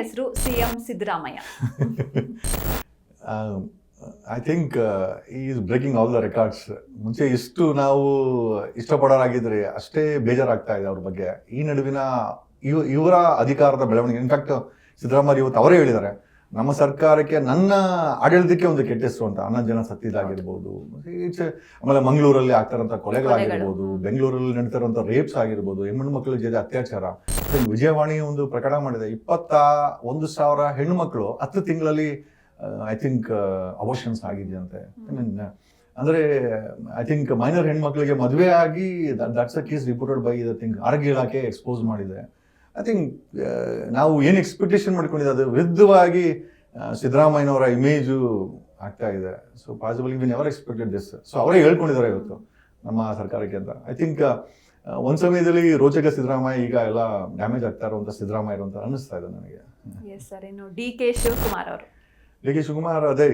ಹೆಸರು CM Siddaramaiah. I think is breaking all the records. ಮುಂಚೆ ಎಷ್ಟು ನಾವು ಇಷ್ಟಪಡೋರಾಗಿದ್ರೆ ಅಷ್ಟೇ ಬೇಜಾರಾಗ್ತಾ ಇದೆ ಅವ್ರ ಬಗ್ಗೆ. ಈ ನಡುವಿನ ಇವರ ಅಧಿಕಾರದ ಬೆಳವಣಿಗೆ. ಇನ್ಫ್ಯಾಕ್ಟ್ ಸಿದ್ದರಾಮಯ್ಯ ಇವತ್ತು ಅವರೇ ಹೇಳಿದ್ದಾರೆ, ನಮ್ಮ ಸರ್ಕಾರಕ್ಕೆ ನನ್ನ ಆಡಳಿತಕ್ಕೆ ಒಂದು ಕೆಟ್ಟ ಹೆಸರು ಅಂತ. 11 ಜನ ಸತ್ತಿದ್ದಾಗಿರ್ಬೋದು, ಆಮೇಲೆ ಮಂಗಳೂರಲ್ಲಿ ಆಗ್ತಾರಂಥ ಕೊಲೆಗಳಾಗಿರ್ಬೋದು, ಬೆಂಗಳೂರಲ್ಲಿ ನಡೀತಾರಂಥ ರೇಪ್ಸ್ ಆಗಿರ್ಬೋದು, ಹೆಣ್ಣು ಮಕ್ಕಳ ಜೊತೆ ಅತ್ಯಾಚಾರ. ವಿಜಯವಾಣಿ ಒಂದು ಪ್ರಕರಣ ಮಾಡಿದೆ, 21,000 ಹೆಣ್ಣು ಮಕ್ಕಳು 10 ತಿಂಗಳಲ್ಲಿ ಐ ಥಿಂಕ್ ಅಬೋಷನ್ಸ್ ಆಗಿದೆಯಂತೆ. ಅಂದರೆ ಐ ಥಿಂಕ್ ಮೈನರ್ ಹೆಣ್ಮಕ್ಳಿಗೆ ಮದುವೆ ಆಗಿ that's a case reported by the think ಆರೋಗ್ಯ ಇಲಾಖೆ ಎಕ್ಸ್ಪೋಸ್ ಮಾಡಿದೆ. ಐ ಥಿಂಕ್ ನಾವು ಏನು ಎಕ್ಸ್ಪೆಕ್ಟೇಷನ್ ಮಾಡ್ಕೊಂಡಿದ್ದೆ ಅದು ವಿರುದ್ಧವಾಗಿ ಸಿದ್ದರಾಮಯ್ಯನವರ ಇಮೇಜು ಆಗ್ತಾ ಇದೆ. So possible we never expected this. So ಅವರೇ ಹೇಳ್ಕೊಂಡಿದ್ದಾರೆ ಇವತ್ತು ನಮ್ಮ ಸರ್ಕಾರಕ್ಕೆ ಅಂತ. ಐ ಥಿಂಕ್ ಒಂದು ಸಮಯದಲ್ಲಿ ರೋಚಕ ಸಿದ್ದರಾಮಯ್ಯ, ಈಗ ಎಲ್ಲ ಡ್ಯಾಮೇಜ್ ಆಗ್ತಾ ಇರುವಂಥ ಸಿದ್ದರಾಮಯ್ಯ ಇರುವಂತ ಅನ್ನಿಸ್ತಾ ಇದೆ ನನಗೆ. Yes sir. ಇನ್ನು ಡಿ.ಕೆ. ಶಿವಕುಮಾರ್ ಅವರು, ಡಿ.ಕೆ. ಶಿವಕುಮಾರ್ ಅದೇ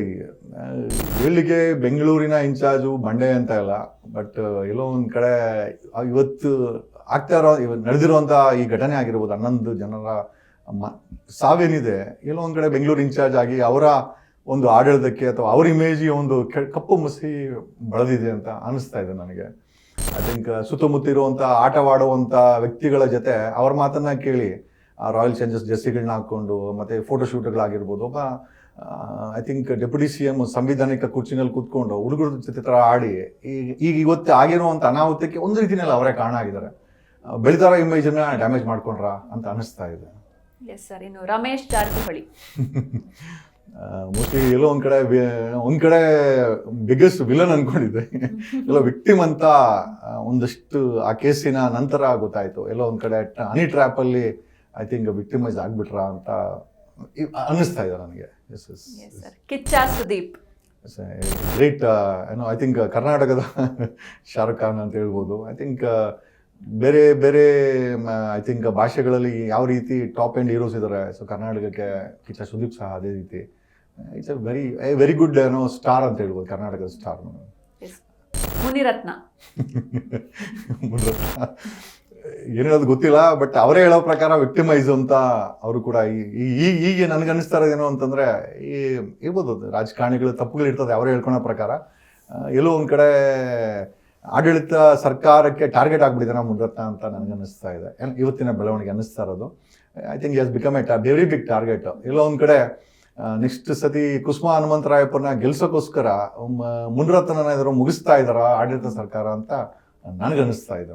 ಹೇಳಲಿಕ್ಕೆ ಬೆಂಗಳೂರಿನ ಇನ್ಚಾರ್ಜು ಬಂಡೆ ಅಂತ ಇಲ್ಲ, ಬಟ್ ಎಲ್ಲೋ ಒಂದು ಕಡೆ ಇವತ್ತು ನಡೆದಿರುವಂಥ ಈ ಘಟನೆ ಆಗಿರ್ಬೋದು, 11 ಜನರ ಸಾವೇನಿದೆ, ಎಲ್ಲೋ ಒಂದು ಕಡೆ ಬೆಂಗಳೂರು ಇನ್ಚಾರ್ಜ್ ಆಗಿ ಅವರ ಒಂದು ಆಡಳಿತಕ್ಕೆ ಅಥವಾ ಅವ್ರ ಇಮೇಜಿಗೆ ಒಂದು ಕಪ್ಪು ಮಸಿ ಬೆಳೆದಿದೆ ಅಂತ ಅನಿಸ್ತಾ ಇದೆ ನನಗೆ. ಐ ಥಿಂಕ್ ಸುತ್ತಮುತ್ತ ಇರುವಂಥ ಆಟವಾಡುವಂಥ ವ್ಯಕ್ತಿಗಳ ಜೊತೆ ಅವ್ರ ಮಾತನ್ನ ಕೇಳಿ ರಾಯಲ್ ಚಾಲೆಂಜರ್ಸ್ ಜೆರ್ಸಿಗಳನ್ನ ಹಾಕ್ಕೊಂಡು ಮತ್ತೆ ಫೋಟೋಶೂಟ್ಗಳಾಗಿರ್ಬೋದು, ಒಬ್ಬ ಐ ಥಿಂಕ್ ಡೆಪ್ಯೂಟಿ ಸಿ.ಎಂ ಸಂವಿಧಾನಿಕ ಕುರ್ಚಿನಲ್ಲಿ ಕೂತ್ಕೊಂಡು ಹುಡುಗರ ಜೊತೆ ಥರ ಆಡಿ ಈಗ ಇವತ್ತು ಆಗಿರುವಂಥ ಅನಾಹುತಕ್ಕೆ ಒಂದು ರೀತಿಯಲ್ಲಿ ಅವರೇ ಕಾರಣ ಆಗಿದ್ದಾರೆ. ಬೆಳಿತಾರ ಇಮೇಜನ್ನ ಡ್ಯಾಮೇಜ್ ಮಾಡ್ಕೊಂಡ್ರ ಅಂತ ಅನಿಸ್ತಾ ಇದೆ. Yes sir. ಇನ್ನು ರಮೇಶ್ ಜಾರಕಿಹೊಳಿ, ಮೋಸ್ಟ್ಲಿ ಎಲ್ಲೋ ಒಂದ್ ಕಡೆ ಬಿಗ್ಗೆಸ್ಟ್ ವಿಲನ್ ಅನ್ಕೊಂಡಿದ್ದೆ, ಎಲ್ಲೋ ವಿಕ್ಟಿಮ್ ಅಂತ ಒಂದಷ್ಟು ಆ ಕೇಸಿನ ನಂತರ ಗೊತ್ತಾಯ್ತು. ಎಲ್ಲೋ ಒಂದ್ ಕಡೆ ಹನಿ ಟ್ರ್ಯಾಪ್ ಅಲ್ಲಿ ಐ ಥಿಂಕ್ ವಿಕ್ಟಿಮೈಸ್ ಆಗ್ಬಿಟ್ರ ಅಂತ ಅನ್ನಿಸ್ತಾ ಇದೆ ನನಗೆ. Kichcha Sudeep, great. I think ಕರ್ನಾಟಕದ ಶಾರುಖ್ ಖಾನ್ ಅಂತ ಹೇಳ್ಬೋದು. ಐ ಥಿಂಕ್ ಬೇರೆ ಬೇರೆ ಐ ಥಿಂಕ್ ಭಾಷೆಗಳಲ್ಲಿ ಯಾವ ರೀತಿ ಟಾಪ್ ಎಂಡ್ ಹೀರೋಸ್ ಇದ್ದಾರೆ, ಸೊ ಕರ್ನಾಟಕಕ್ಕೆ ಕಿಚ್ಚ ಸುದೀಪ್ ಸಹ ಅದೇ ರೀತಿ. ಇಟ್ಸ್ ವೆರಿ ಗುಡ್ ಸ್ಟಾರ್ ಅಂತ ಹೇಳ್ಬೋದು, ಕರ್ನಾಟಕದ ಸ್ಟಾರ್. ಮುನಿರತ್ನ ಏನೇಳೋದು ಗೊತ್ತಿಲ್ಲ, ಬಟ್ ಅವರೇ ಹೇಳೋ ಪ್ರಕಾರ ವಿಕ್ಟಿಮೈಸ್ ಅಂತ ಅವರು ಕೂಡ. ಈಗ ನನಗನ್ನಿಸ್ತಾ ಇರೋದೇನು ಅಂತಂದ್ರೆ, ಇರ್ಬೋದು ರಾಜಕಾರಣಿಗಳು ತಪ್ಪುಗಳು ಇರ್ತದೆ ಅವರೇ ಹೇಳ್ಕೊಳೋ ಪ್ರಕಾರ. ಎಲ್ಲೋ ಒಂದ್ ಕಡೆ ಆಡಳಿತ ಸರ್ಕಾರಕ್ಕೆ ಟಾರ್ಗೆಟ್ ಆಗ್ಬಿಟ್ಟಿದೆ ಮುನಿರತ್ನ ಅಂತ ನನಗನ್ನಿಸ್ತಾ ಇದೆ. ಇವತ್ತಿನ ಬೆಳವಣಿಗೆ ಅನ್ನಿಸ್ತಾ ಇರೋದು. I think is become a very big target. ಎಲ್ಲೋ ಒಂದ್ ಕಡೆ ನೆಕ್ಸ್ಟ್ ಸತಿ ಕುಸುಮಾ ಹನುಮಂತರಾಯಪ್ಪನ ಗೆಲ್ಸೋಕ್ಕೋಸ್ಕರ ಮುನಿರತ್ನ ಮುಗಿಸ್ತಾ ಇದಾರ ಆಡಳಿತ ಸರ್ಕಾರ ಅಂತ ನನಗನ್ನಿಸ್ತಾ ಇದೆ.